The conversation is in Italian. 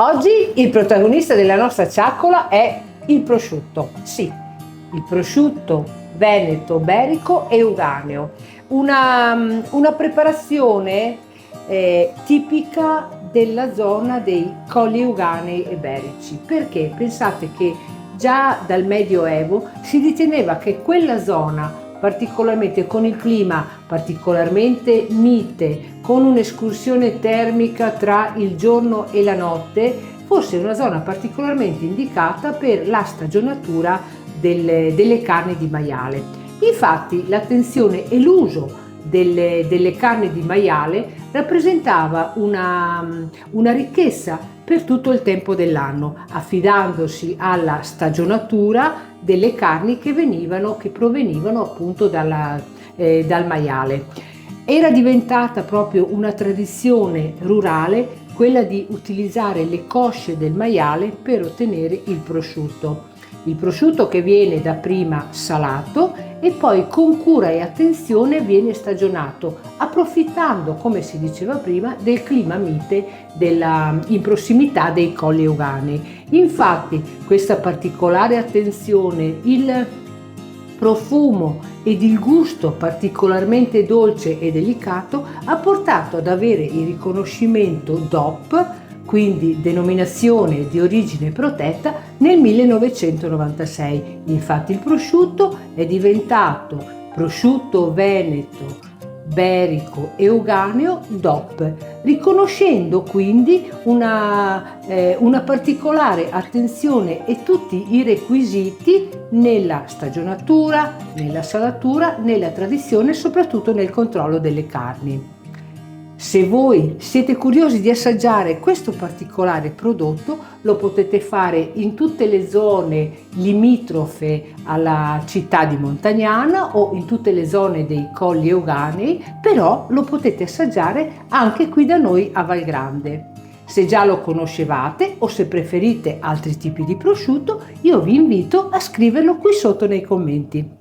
Oggi il protagonista della nostra ciaccola è il prosciutto. Sì, il prosciutto veneto, berico e euganeo. Una preparazione tipica della zona dei colli euganei e berici. Perché? Pensate che già dal Medioevo si riteneva che quella zona, particolarmente con il clima particolarmente mite, con un'escursione termica tra il giorno e la notte, fosse una zona particolarmente indicata per la stagionatura delle carni di maiale. Infatti l'attenzione e l'uso delle carni di maiale rappresentava una ricchezza per tutto il tempo dell'anno, affidandosi alla stagionatura delle carni che provenivano appunto dal maiale. Era diventata proprio una tradizione rurale quella di utilizzare le cosce del maiale per ottenere il prosciutto. Il prosciutto che viene dapprima salato e poi con cura e attenzione viene stagionato, approfittando, come si diceva prima, del clima mite in prossimità dei colli euganei. Infatti questa particolare attenzione, il profumo ed il gusto particolarmente dolce e delicato ha portato ad avere il riconoscimento DOP, quindi denominazione di origine protetta, nel 1996. Infatti il prosciutto è diventato prosciutto veneto, berico e euganeo DOP, riconoscendo quindi una particolare attenzione e tutti i requisiti nella stagionatura, nella salatura, nella tradizione e soprattutto nel controllo delle carni. Se voi siete curiosi di assaggiare questo particolare prodotto, lo potete fare in tutte le zone limitrofe alla città di Montagnana o in tutte le zone dei colli euganei, però lo potete assaggiare anche qui da noi a Val Grande. Se già lo conoscevate o se preferite altri tipi di prosciutto, io vi invito a scriverlo qui sotto nei commenti.